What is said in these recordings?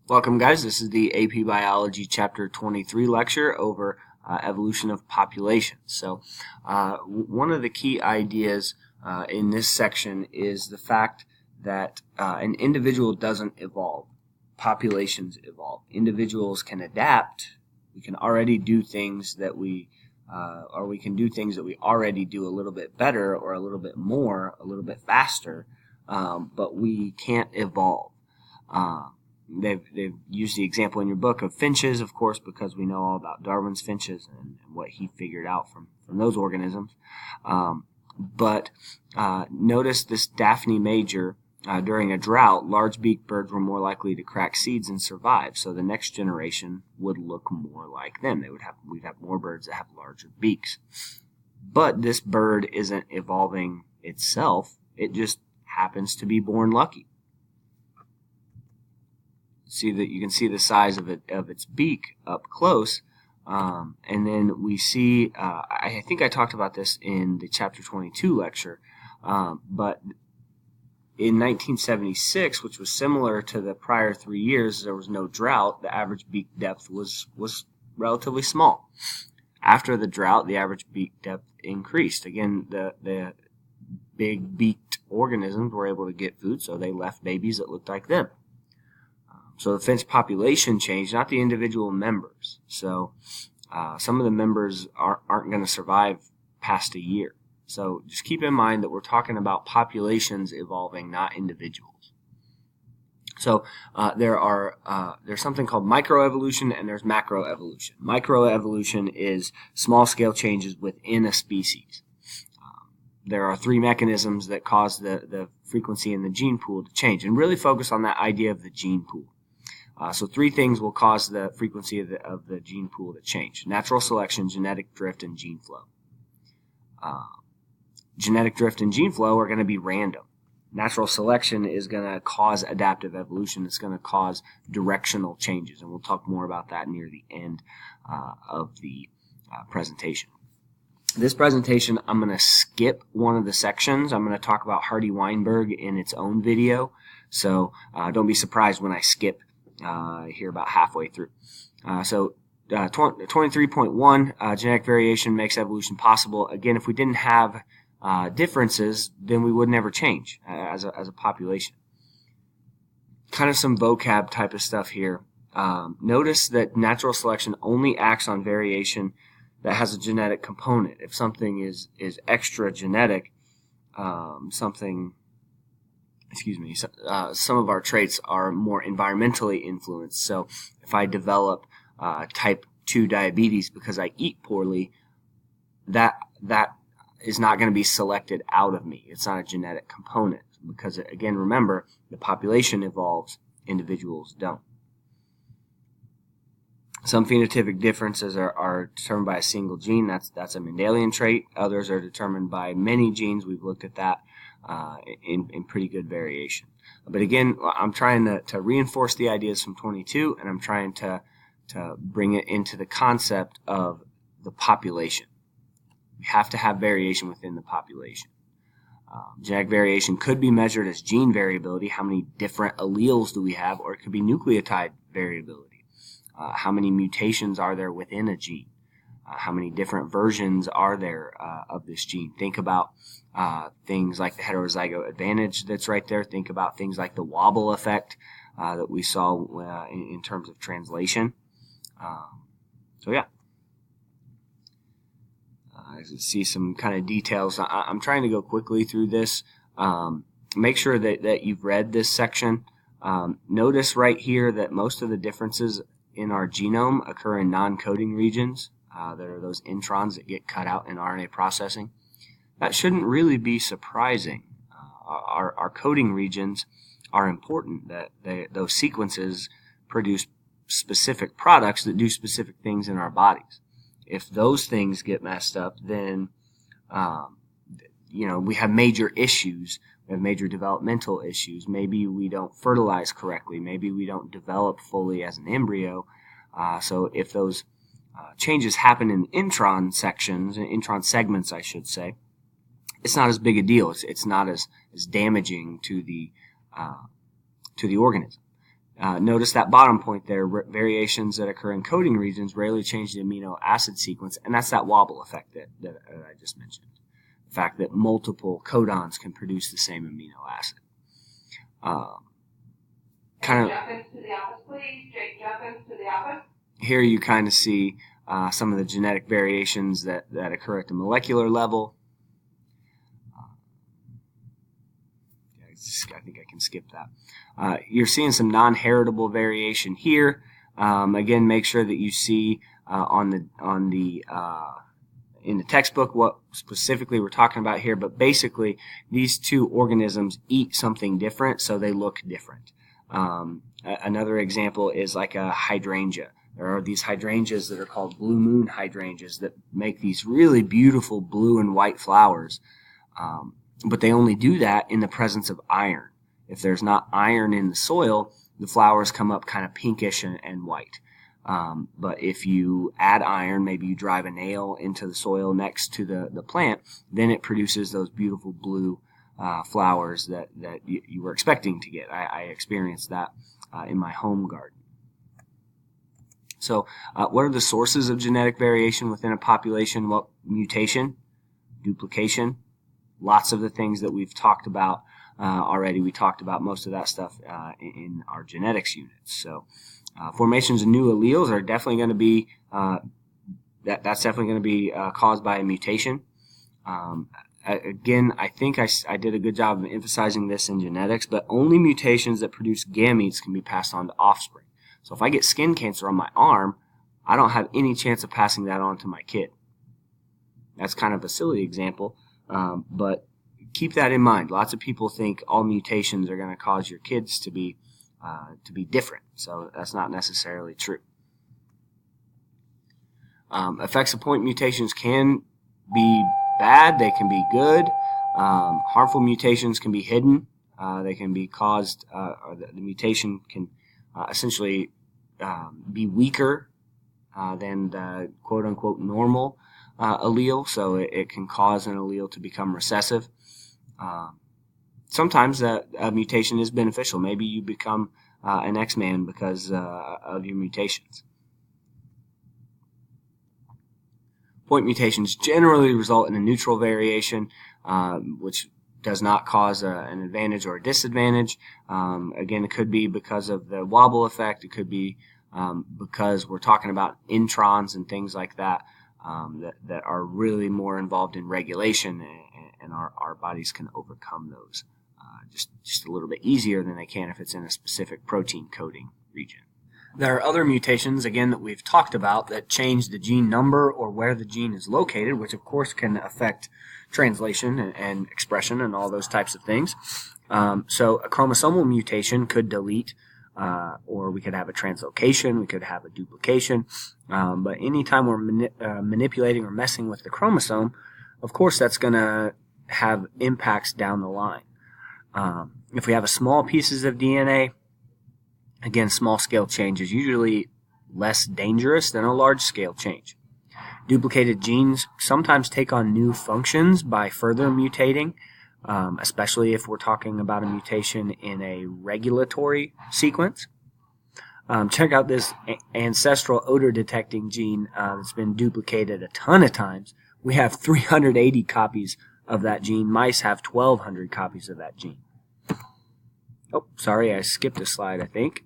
Welcome, guys. This is the AP Biology Chapter 23 lecture over evolution of populations. So one of the key ideas in this section is the fact that an individual doesn't evolve. Populations evolve. Individuals can adapt. We can already do things that we can do things that we already do a little bit better or a little bit more, a little bit faster, but we can't evolve. They've used the example in your book of finches, of course, because we know all about Darwin's finches and what he figured out from those organisms. But notice this Daphne major, during a drought, large-beaked birds were more likely to crack seeds and survive. So the next generation would look more like them. We'd have more birds that have larger beaks. But this bird isn't evolving itself. It just happens to be born lucky. See that you can see the size of its beak up close, and then we see. I think I talked about this in the chapter 22 lecture, but in 1976, which was similar to the prior 3 years, there was no drought. The average beak depth was relatively small. After the drought, the average beak depth increased. Again, the big beaked organisms were able to get food, so they left babies that looked like them. So the finch population changed, not the individual members. So some of the members aren't going to survive past a year. So just keep in mind that we're talking about populations evolving, not individuals. So there's something called microevolution and there's macroevolution. Microevolution is small-scale changes within a species. There are three mechanisms that cause the frequency in the gene pool to change, and really focus on that idea of the gene pool. So three things will cause the frequency of the gene pool to change: natural selection, genetic drift, and gene flow. Genetic drift and gene flow are going to be random. Natural selection is going to cause adaptive evolution. It's going to cause directional changes, and we'll talk more about that near the end of the presentation. This presentation, I'm going to skip one of the sections. I'm going to talk about Hardy-Weinberg in its own video, so don't be surprised when I skip here about halfway through. 23.1, genetic variation makes evolution possible. Again, if we didn't have differences, then we would never change as a population. Kind of some vocab type of stuff here. Notice that natural selection only acts on variation that has a genetic component. If something is extra genetic, some of our traits are more environmentally influenced. So if I develop type 2 diabetes because I eat poorly, that is not going to be selected out of me. It's not a genetic component because, again, remember, the population evolves, individuals don't. Some phenotypic differences are determined by a single gene. That's a Mendelian trait. Others are determined by many genes. We've looked at that in pretty good variation. But again, I'm trying to reinforce the ideas from 22, and I'm trying to bring it into the concept of the population. We have to have variation within the population. Genetic variation could be measured as gene variability. How many different alleles do we have? Or it could be nucleotide variability. How many mutations are there within a gene? How many different versions are there of this gene? Think about things like the heterozygote advantage that's right there. Think about things like the wobble effect that we saw in terms of translation. I see some kind of details. I'm trying to go quickly through this. Make sure that you've read this section. Notice right here that most of the differences in our genome occur in non-coding regions. There are those introns that get cut out in RNA processing. That shouldn't really be surprising. Our coding regions are important. Those sequences produce specific products that do specific things in our bodies. If those things get messed up, then we have major issues. We have major developmental issues. Maybe we don't fertilize correctly. Maybe we don't develop fully as an embryo. So if those changes happen in intron sections, intron segments, I should say, it's not as big a deal. It's not as damaging to the organism. Notice that bottom point there, variations that occur in coding regions rarely change the amino acid sequence, and that's that wobble effect that I just mentioned. The fact that multiple codons can produce the same amino acid. Jump into the office, please. Jake, jump into the office. Here you kind of see some of the genetic variations that occur at the molecular level. I think I can skip that. You're seeing some non-heritable variation here. Again, make sure that you see in the textbook what specifically we're talking about here. But basically, these two organisms eat something different, so they look different. Another example is like a hydrangea. There are these hydrangeas that are called blue moon hydrangeas that make these really beautiful blue and white flowers. But they only do that in the presence of iron. If there's not iron in the soil, the flowers come up kind of pinkish and white. But if you add iron, maybe you drive a nail into the soil next to the plant, then it produces those beautiful blue flowers that you were expecting to get. I experienced that in my home garden. So what are the sources of genetic variation within a population? Well, mutation, duplication, lots of the things that we've talked about already. We talked about most of that stuff in our genetics units. So formations of new alleles are definitely going to be that's definitely going to be caused by a mutation. Again, I think I did a good job of emphasizing this in genetics, but only mutations that produce gametes can be passed on to offspring. So if I get skin cancer on my arm, I don't have any chance of passing that on to my kid. That's kind of a silly example, but keep that in mind. Lots of people think all mutations are going to cause your kids to be different, so that's not necessarily true. Effects of point mutations can be bad, they can be good. Harmful mutations can be hidden. They can be caused, or the mutation can essentially be weaker than the quote-unquote normal allele, so it can cause an allele to become recessive. Sometimes a mutation is beneficial. Maybe you become an X-Man because of your mutations. Point mutations generally result in a neutral variation, which does not cause an advantage or a disadvantage. Again, it could be because of the wobble effect. It could be because we're talking about introns and things like that that are really more involved in regulation, and our bodies can overcome those just a little bit easier than they can if it's in a specific protein coding region. There are other mutations, again, that we've talked about that change the gene number or where the gene is located, which of course can affect translation and expression and all those types of things. So a chromosomal mutation could delete, or we could have a translocation, we could have a duplication. But anytime we're manipulating or messing with the chromosome, of course that's going to have impacts down the line. If we have a small pieces of DNA, again, small-scale change is usually less dangerous than a large-scale change. Duplicated genes sometimes take on new functions by further mutating, especially if we're talking about a mutation in a regulatory sequence. Check out this ancestral odor-detecting gene that's been duplicated a ton of times. We have 380 copies of that gene. Mice have 1,200 copies of that gene. Oh, sorry, I skipped a slide, I think.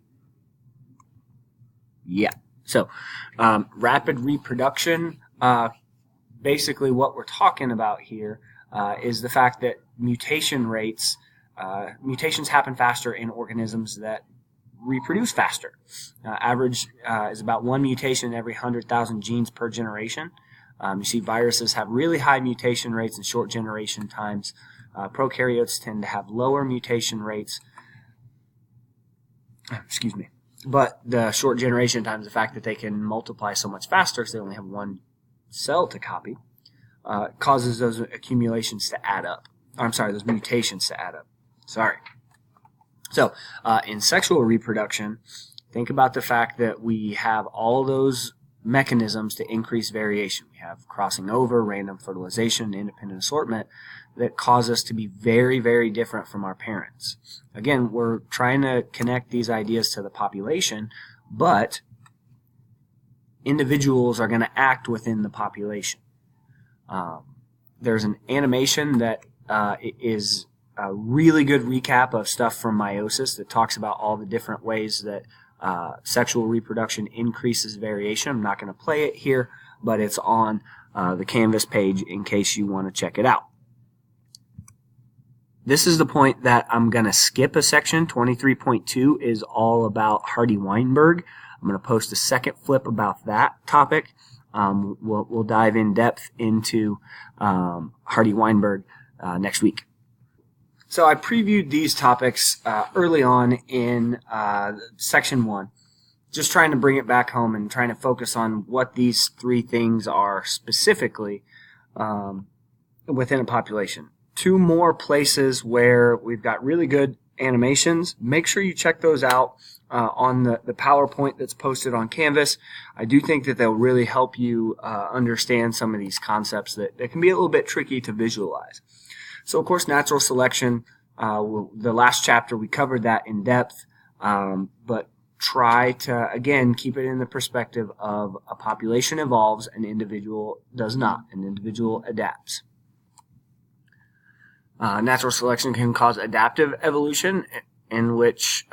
Yeah. So, rapid reproduction, basically what we're talking about here is the fact that mutations happen faster in organisms that reproduce faster. Average is about one mutation every 100,000 genes per generation. You see viruses have really high mutation rates and short generation times. Prokaryotes tend to have lower mutation rates. Excuse me. But the short generation times, the fact that they can multiply so much faster because they only have one cell to copy, causes those accumulations to add up. Those mutations to add up. So, in sexual reproduction, think about the fact that we have all those mechanisms to increase variation. We have crossing over, random fertilization, independent assortment that cause us to be very, very different from our parents. Again, we're trying to connect these ideas to the population, but individuals are going to act within the population. There's an animation that is a really good recap of stuff from meiosis that talks about all the different ways that sexual reproduction increases variation. I'm not going to play it here, but it's on the Canvas page in case you want to check it out. This is the point that I'm going to skip a section. 23.2 is all about Hardy-Weinberg. I'm going to post a second flip about that topic. We'll dive in depth into Hardy-Weinberg next week. So I previewed these topics early on in section 1, just trying to bring it back home and trying to focus on what these three things are specifically within a population. 2 more places where we've got really good animations. Make sure you check those out on the PowerPoint that's posted on Canvas. I do think that they'll really help you understand some of these concepts that can be a little bit tricky to visualize. So, of course, natural selection, the last chapter, we covered that in depth, but try to, again, keep it in the perspective of a population evolves, an individual does not. An individual adapts. Natural selection can cause adaptive evolution, in which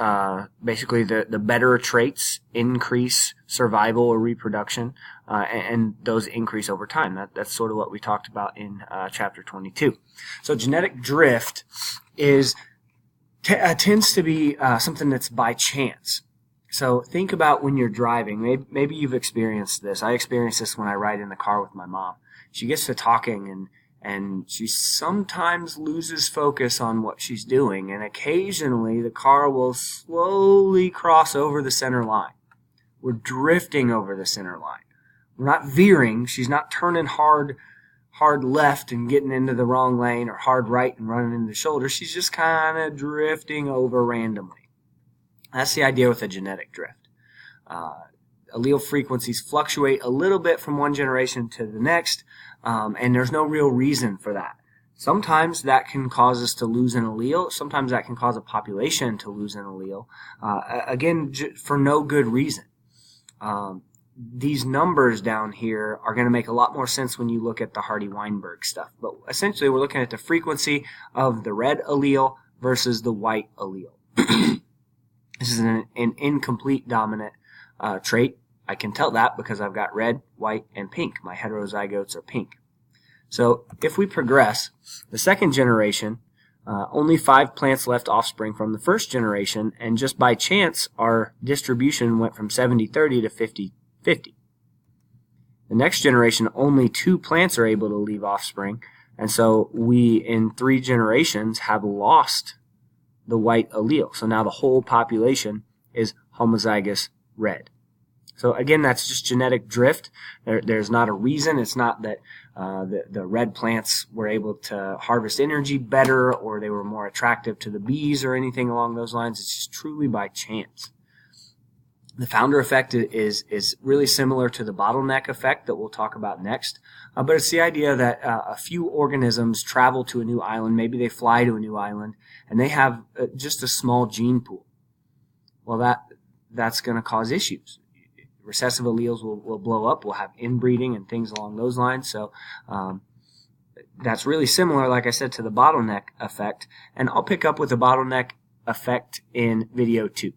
basically the better traits increase survival or reproduction, and those increase over time. That's sort of what we talked about in chapter 22. So genetic drift tends to be something that's by chance. So think about when you're driving. Maybe you've experienced this. I experienced this when I ride in the car with my mom. She gets to talking and she sometimes loses focus on what she's doing, and occasionally the car will slowly cross over the center line. We're drifting over the center line. We're not veering. She's not turning hard left and getting into the wrong lane, or hard right and running into the shoulder. She's just kind of drifting over randomly. That's the idea with a genetic drift. Allele frequencies fluctuate a little bit from one generation to the next, and there's no real reason for that. Sometimes that can cause us to lose an allele. Sometimes that can cause a population to lose an allele. Again, for no good reason. These numbers down here are going to make a lot more sense when you look at the Hardy-Weinberg stuff. But essentially, we're looking at the frequency of the red allele versus the white allele. This is an incomplete dominant trait. I can tell that because I've got red, white, and pink. My heterozygotes are pink. So if we progress, the second generation, only 5 plants left offspring from the first generation, and just by chance, our distribution went from 70-30 to 50-50. The next generation, only 2 plants are able to leave offspring, and so we, in 3 generations, have lost the white allele. So now the whole population is homozygous red. So again, that's just genetic drift. There's not a reason. It's not that the red plants were able to harvest energy better, or they were more attractive to the bees, or anything along those lines. It's just truly by chance. The founder effect is really similar to the bottleneck effect that we'll talk about next. But it's the idea that a few organisms travel to a new island. Maybe they fly to a new island, and they have just a small gene pool. Well, that's going to cause issues. Recessive alleles will blow up. We'll have inbreeding and things along those lines. So that's really similar, like I said, to the bottleneck effect. And I'll pick up with the bottleneck effect in video 2.